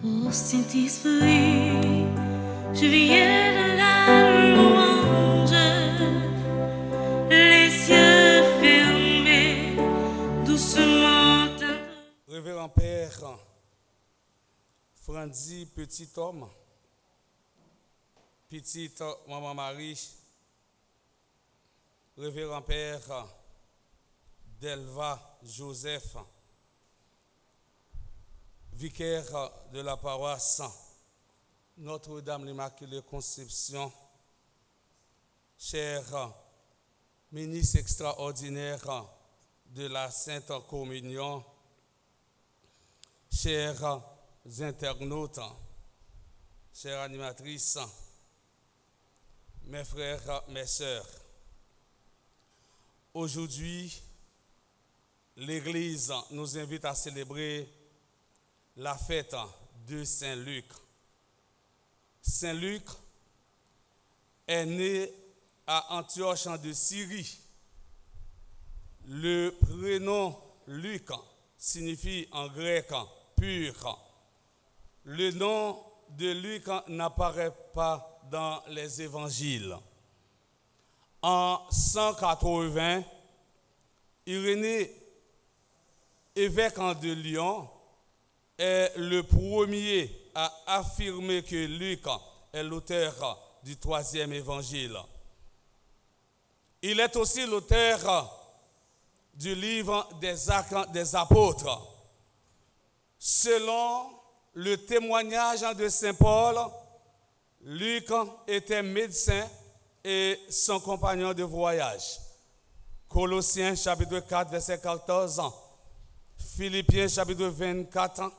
Ô Saint-Esprit, je viens de la louange, les yeux fermés, doucement. Révérend Père Frandy Petit Homme, petite Maman Marie, Révérend Père Delva Joseph, vicaire de la paroisse Notre-Dame l'Immaculée Conception, cher ministre extraordinaire de la Sainte Communion, chers internautes, chères animatrices, mes frères, mes sœurs, aujourd'hui, l'Église nous invite à célébrer la fête de Saint-Luc. Saint-Luc est né à Antioche de Syrie. Le prénom Luc signifie en grec pur. Le nom de Luc n'apparaît pas dans les évangiles. En 180, Irénée, évêque de Lyon, est le premier à affirmer que Luc est l'auteur du 3e évangile. Il est aussi l'auteur du livre des Actes des Apôtres. Selon le témoignage de Saint Paul, Luc était médecin et son compagnon de voyage. Colossiens chapitre 4, verset 14, Philippiens chapitre 24,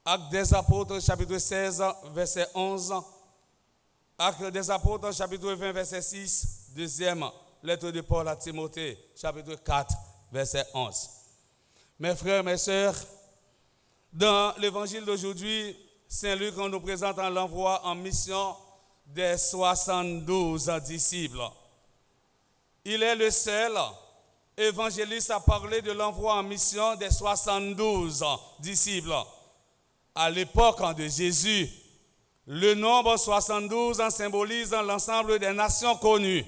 Actes des Apôtres chapitre 16, verset 11, Actes des Apôtres chapitre 20, verset 6, deuxième lettre de Paul à Timothée chapitre 4, verset 11. Mes frères, mes sœurs, dans l'évangile d'aujourd'hui, Saint Luc nous présente l'envoi en mission des 72 disciples. Il est le seul évangéliste à parler de l'envoi en mission des 72 disciples. À l'époque de Jésus, le nombre 72 symbolise l'ensemble des nations connues.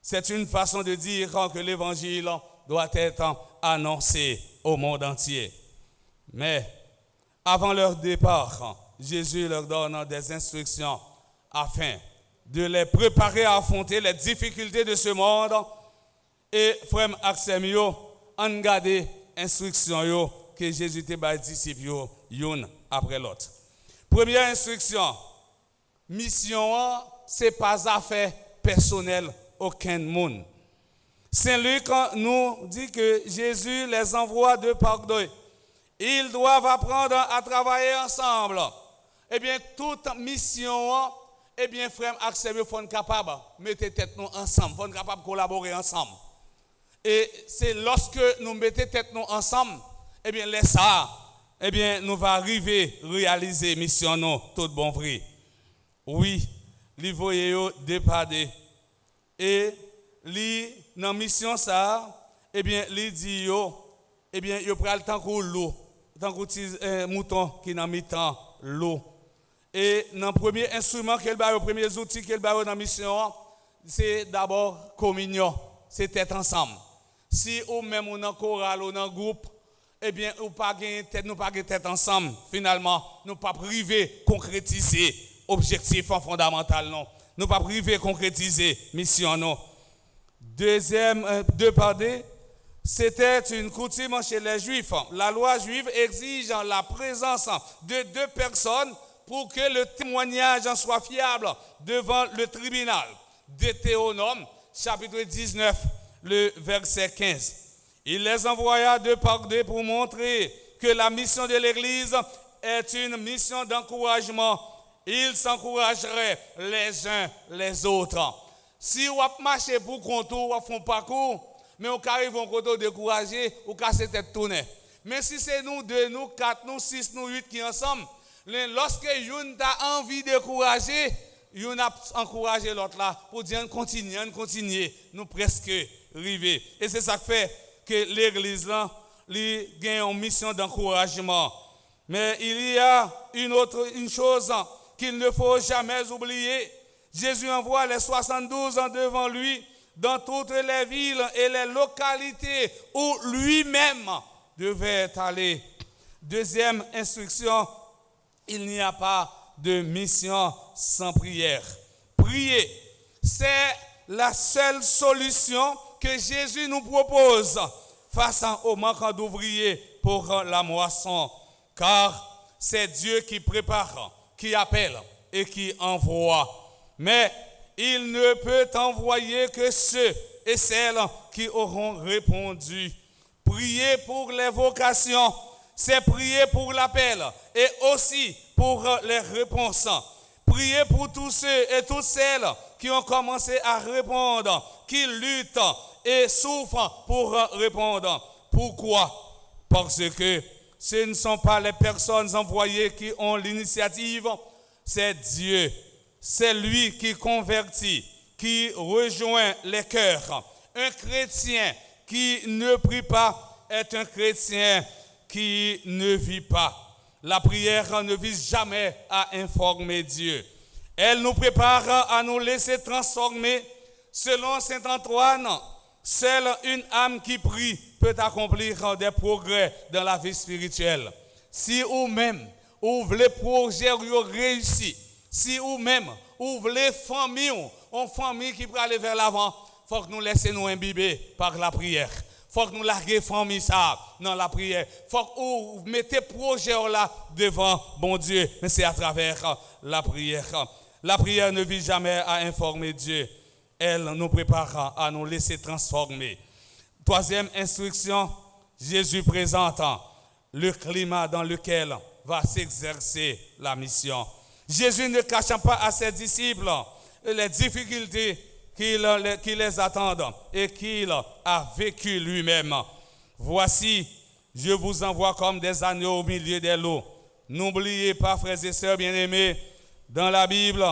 C'est une façon de dire que l'évangile doit être annoncé au monde entier. Mais avant leur départ, Jésus leur donne des instructions afin de les préparer à affronter les difficultés de ce monde. Et frère Axemio, en garder instructions que Jésus te ba disciples une après l'autre. Première instruction, mission, c'est pas affaire personnelle aucun monde. Saint Luc nous dit que Jésus les envoie deux par deux. Ils doivent apprendre à travailler ensemble. Eh bien, toute mission, eh bien, frère Axel, il faut être capable de mettre tête nous ensemble, il faut être capable de collaborer ensemble. Et c'est lorsque nous mettons tête nous ensemble, eh bien, laisse ça, eh bien, nous va arriver à réaliser mission nous, tout bon vrai. Oui, les voyez déparder. Et li dans mission ça, eh bien, li dit yo, eh bien, yo pral tant que l'eau, tant que mouton qui dans mi-temps l'eau. Et dans le premier instrument qu'elle ba, le premier outil qu'elle ba dans mission, c'est d'abord communion, c'est être ensemble. Si ou même on en chorale ou dans groupe, eh bien, ou pas gagner tête, nous pas gagner tête ensemble. Finalement, nous pas priver concrétiser objectif fondamental non. Nous pas priver concrétiser mission non. Deuxième c'était une coutume chez les Juifs. La loi juive exige la présence de deux personnes pour que le témoignage soit fiable devant le tribunal. Deutéronome, chapitre 19, le verset 15. Il les envoya deux par deux pour montrer que la mission de l'Église est une mission d'encouragement. Ils s'encourageraient les uns les autres. Si vous marchez pour contour, vous font parcours, mais vous arrivez au côté découragé, vous cassez tête tournée. Mais si c'est nous deux, nous quatre, nous six, nous huit qui ensemble, lorsque une a envie de décourager, une a encouragé l'autre là pour dire continuer, nous presque arrivés. Et c'est ça qui fait que l'église là, il a une mission d'encouragement. Mais il y a une chose qu'il ne faut jamais oublier. Jésus envoie les 72 devant lui dans toutes les villes et les localités où lui-même devait aller. Deuxième instruction, il n'y a pas de mission sans prière. Prier, c'est la seule solution que Jésus nous propose face au manque d'ouvriers pour la moisson. Car c'est Dieu qui prépare, qui appelle et qui envoie. Mais il ne peut envoyer que ceux et celles qui auront répondu. Prier pour les vocations, c'est prier pour l'appel et aussi pour les réponses. Prier pour tous ceux et toutes celles qui ont commencé à répondre, qui luttent et souffrent pour répondre. Pourquoi? Parce que ce ne sont pas les personnes envoyées qui ont l'initiative, c'est Dieu. C'est lui qui convertit, qui rejoint les cœurs. Un chrétien qui ne prie pas est un chrétien qui ne vit pas. La prière ne vise jamais à informer Dieu. Elle nous prépare à nous laisser transformer. Selon saint Antoine, seule une âme qui prie peut accomplir des progrès dans la vie spirituelle. Si vous-même, vous voulez projet réussir, si vous-même, vous voulez famille, une famille qui peut aller vers l'avant, il faut que nous laissions nous imbiber par la prière. Il faut que nous larguions famille ça dans la prière. Il faut que vous mettez projet là devant bon Dieu, mais c'est à travers la prière. La prière ne vise jamais à informer Dieu. Elle nous prépare à nous laisser transformer. Troisième instruction, Jésus présente le climat dans lequel va s'exercer la mission. Jésus ne cache pas à ses disciples les difficultés qui les attendent et qu'il a vécu lui-même. Voici, je vous envoie comme des agneaux au milieu des loups. N'oubliez pas, frères et sœurs bien-aimés, dans la Bible,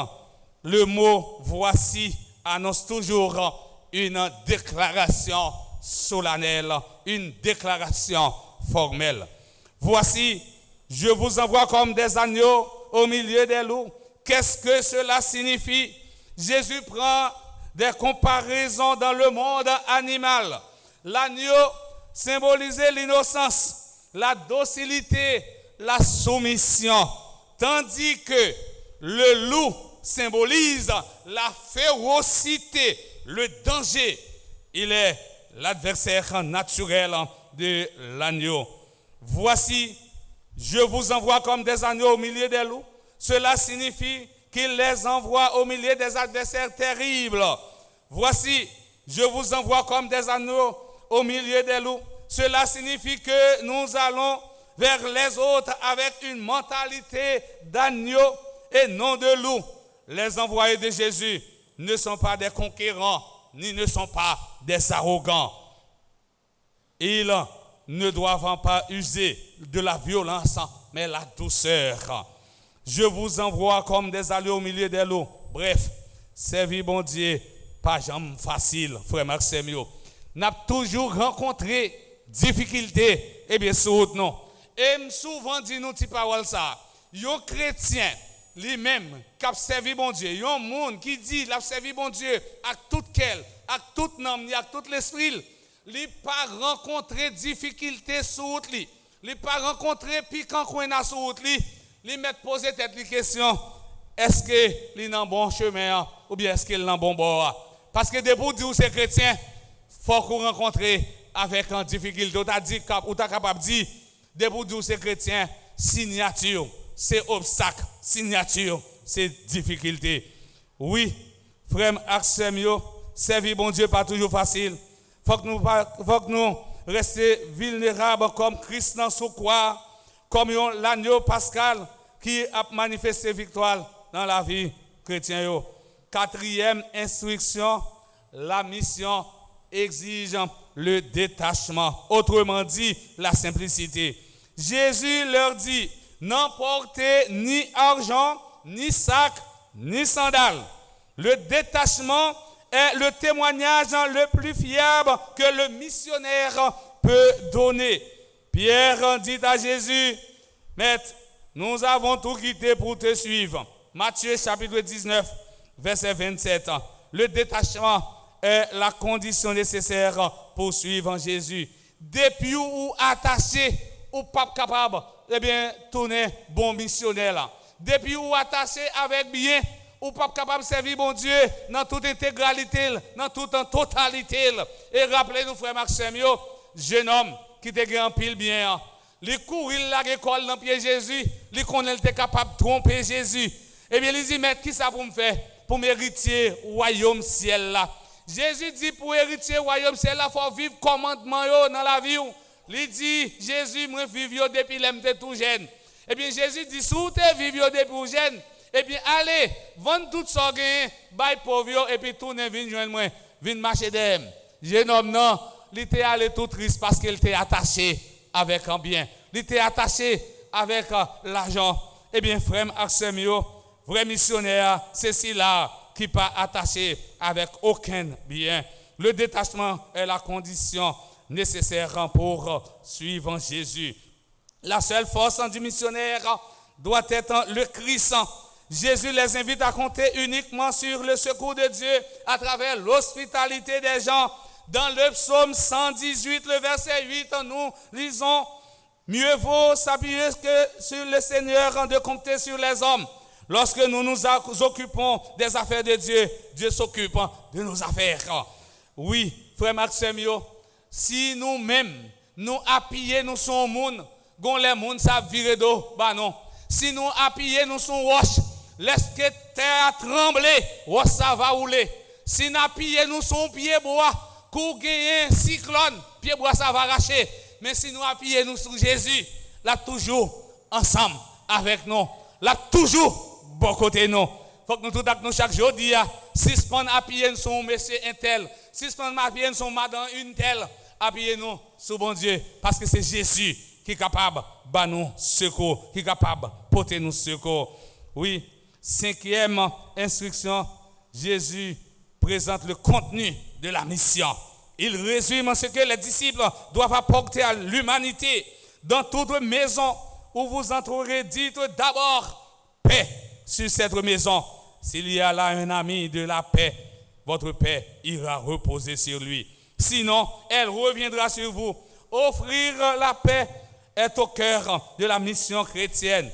le mot « voici » annonce toujours une déclaration solennelle, une déclaration formelle. Voici, je vous envoie comme des agneaux au milieu des loups. Qu'est-ce que cela signifie? Jésus prend des comparaisons dans le monde animal. L'agneau symbolisait l'innocence, la docilité, la soumission, tandis que le loup symbolise la férocité, le danger. Il est l'adversaire naturel de l'agneau. Voici, je vous envoie comme des agneaux au milieu des loups. Cela signifie qu'il les envoie au milieu des adversaires terribles. Voici, je vous envoie comme des agneaux au milieu des loups. Cela signifie que nous allons vers les autres avec une mentalité d'agneau et non de loup. Les envoyés de Jésus ne sont pas des conquérants, ni ne sont pas des arrogants. Ils ne doivent pas user de la violence, mais la douceur. Je vous envoie comme des agneaux au milieu des loups. Bref, servir bon Dieu, pas jamais facile, frère Maxime. N'a toujours rencontré difficultés, et bien sûr, non. Et souvent dit nous ces paroles ça. Yon chrétien, lui-même, qui a servi bon Dieu, yon monde qui dit qu'il a servi bon Dieu avec tout quel, avec toute nom, avec tout l'esprit, il n'a pas rencontré difficultés sur lui. Il n'a pas rencontré piquant coin sur lui. Il m'a posé cette question, est-ce qu'il est dans bon chemin ou bien est-ce qu'il est dans bon bord? Parce que debout dire c'est chrétien, il faut qu'on rencontre avec une difficulté. On a dit, ou tu es capable de dire, debout dire c'est chrétien, signature, c'est obstacle, signature, c'est difficulté. Oui, frère Axemio, servir bon Dieu pas toujours facile. Faut que nous restions vulnérables comme Christ dans son croix, comme l'agneau pascal qui a manifesté victoire dans la vie chrétienne. Quatrième instruction, la mission exige le détachement. Autrement dit, la simplicité. Jésus leur dit, n'emportez ni argent, ni sac, ni sandales. Le détachement est le témoignage le plus fiable que le missionnaire peut donner. Pierre dit à Jésus, Maître, nous avons tout quitté pour te suivre. Matthieu chapitre 19, verset 27. Le détachement est la condition nécessaire pour suivre Jésus. Depuis ou attaché, ou pas capable, eh bien, tourner bon missionnaire là. Depuis ou attaché avec bien, ou pas capable de servir bon Dieu dans toute intégralité, dans toute totalité. Et rappelez-nous, frère Maxime, jeune homme qui était grand pile bien. Il courir la l'école dans pied Jésus, il connaît était capable de tromper Jésus. Eh bien, il dit, mais qui ça pour me faire? Pour m'hériter royaume ciel là. Jésus dit, pour hériter royaume ciel là, il faut vivre commandement dans la vie. Il dit, Jésus, moi, vivre depuis l'âme tout jeune. Eh bien, Jésus dit, si vous vivre depuis jeune, eh bien, allez, vendre tout ça, bail pauvre, et puis tournez, venez joindre moi, venez marcher d'eux. Jeune homme, non, il était allé tout triste parce qu'il était attaché avec un bien. Il était attaché avec l'argent. Eh bien, frère Axemio, vrai missionnaire, c'est celui-là qui n'est pas attaché avec aucun bien. Le détachement est la condition nécessaire pour suivre Jésus. La seule force du missionnaire doit être le Christ. Jésus les invite à compter uniquement sur le secours de Dieu à travers l'hospitalité des gens. Dans le psaume 118, le verset 8, nous lisons « Mieux vaut s'appuyer que sur le Seigneur de compter sur les hommes. Lorsque nous nous occupons des affaires de Dieu, Dieu s'occupe de nos affaires. » Oui, frère Maxime, si nous-mêmes, nous appuyons nous sur le monde, les monde ça vire d'eau, bah non. Si nous appuyons nous sur roche, laisse que terre trembler, roche ça va rouler. Si nous appuyons nous sur pied bois, pour gagner un cyclone, pied bois ça va arracher. Mais si nous appuyons nous sur Jésus, là toujours ensemble avec nous, là toujours bon côté nous. Faut que nous tout nous chaque jour dire, si on appuie sur un monsieur un tel, si on appuie sur madame une telle, appuyez-nous sur bon Dieu, parce que c'est Jésus qui est capable de nous secours, qui est capable de porter nous secours. Oui, cinquième instruction, Jésus présente le contenu de la mission. Il résume ce que les disciples doivent apporter à l'humanité. Dans toute maison où vous entrerez, dites d'abord paix sur cette maison. S'il y a là un ami de la paix, votre paix ira reposer sur lui. Sinon, elle reviendra sur vous. Offrir la paix est au cœur de la mission chrétienne.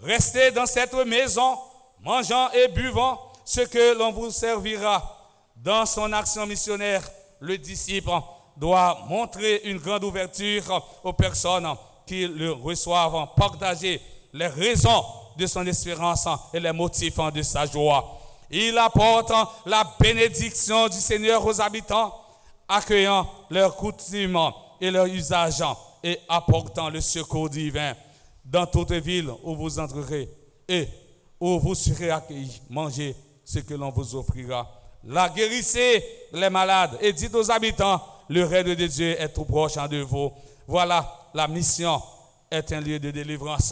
Restez dans cette maison, mangeant et buvant ce que l'on vous servira. Dans son action missionnaire, le disciple doit montrer une grande ouverture aux personnes qui le reçoivent, partager les raisons de son espérance et les motifs de sa joie. Il apporte la bénédiction du Seigneur aux habitants, accueillant leurs coutumes et leurs usages et apportant le secours divin dans toute ville où vous entrerez et où vous serez accueillis. Mangez ce que l'on vous offrira. La guérissez les malades et dites aux habitants, le règne de Dieu est tout proche de vous. Voilà, la mission est un lieu de délivrance.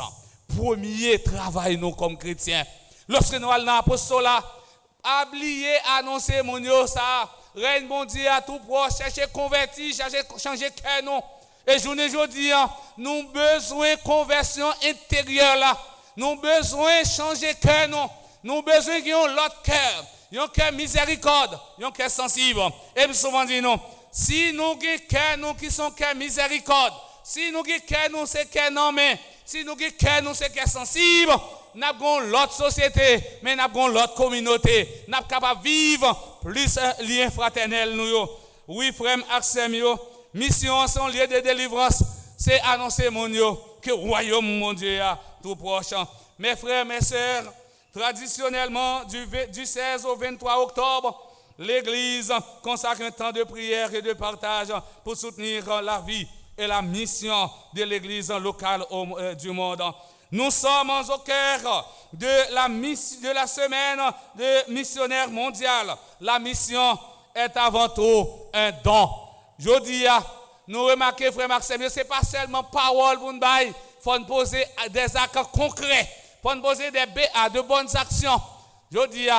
Premier travail, nous, comme chrétiens. Lorsque nous allons dans l'apostolat, oubliez, annoncer mon Dieu, ça, règne bon Dieu à tout proche, chercher convertir, chercher changer cœur, non. Et journée aujourd'hui, nous avons besoin de conversion intérieure là. Nous avons besoin de changer cœur, non. Nous avons besoin de l'autre cœur. Un cœur miséricorde, un cœur sensible. Et souvent dit non. Si nous avons cœur, nous qui sont cœur miséricorde, si nous avons cœur, nous c'est cœur non mais, si nous avons cœur, nous c'est cœur sensible, nous avons l'autre société, mais nous avons l'autre communauté. Nous sommes capables de vivre plus lien fraternel. Oui, frère Axem, mission son lieu de délivrance, c'est annoncer mon Dieu que le royaume mon Dieu est tout proche. Mes frères, mes sœurs, traditionnellement, du 16 au 23 octobre, l'Église consacre un temps de prière et de partage pour soutenir la vie et la mission de l'Église locale du monde. Nous sommes au cœur de la semaine de missionnaire mondial. La mission est avant tout un don. Je dis, nous remarquons, frère Maxime, ce n'est pas seulement parole pour nous, il faut nous poser des actes concrets, il faut nous poser de bonnes actions. Je dis,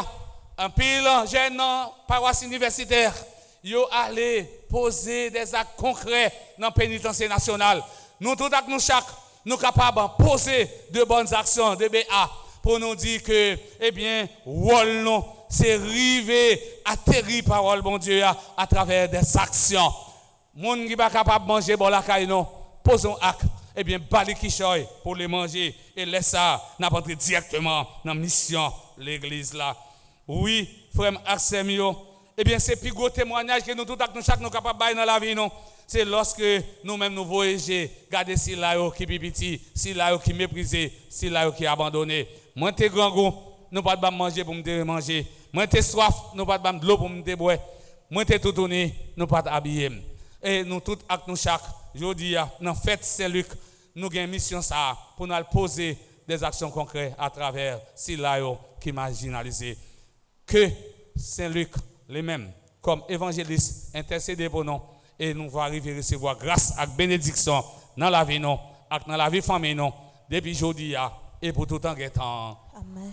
un pile jeune paroisse universitaire, ils allé poser des actes concrets dans le pénitencier national. Nous tous nous chaque, nous capables de poser de bonnes actions, de BA, pour nous dire que, eh bien, rôle nous, c'est arriver à terrir parole, bon Dieu, à travers des actions. Moun qui pas capable de manger bon la caille non, posons acte, eh bien, bali qui choy pour les manger et laisse ça, n'a pas entré directement dans la mission l'église là. Oui, frère Axemio, eh bien, c'est plus gros témoignage que nous tous nous chaque nous capables de dans la vie non. C'est lorsque nous-mêmes nous voyageons, garder si là qui pipiti, si là qui méprisé, si là qui abandonné. Moi t'es grand goût, nous pas de manger pour me manger. Moi t'es soif, nous pas de l'eau pour me boire. Moi t'es tout tourné, nous pas habiller. Et nous tous avec nous chaque jeudi dans fête Saint-Luc, nous avons une mission ça pour nous poser des actions concrètes à travers si là qui marginalisé. Que Saint-Luc les mêmes comme évangéliste intercéder pour nous. Et nous allons arriver à recevoir grâce et bénédiction dans la vie, dans la vie famille, depuis aujourd'hui et pour tout temps. Amen.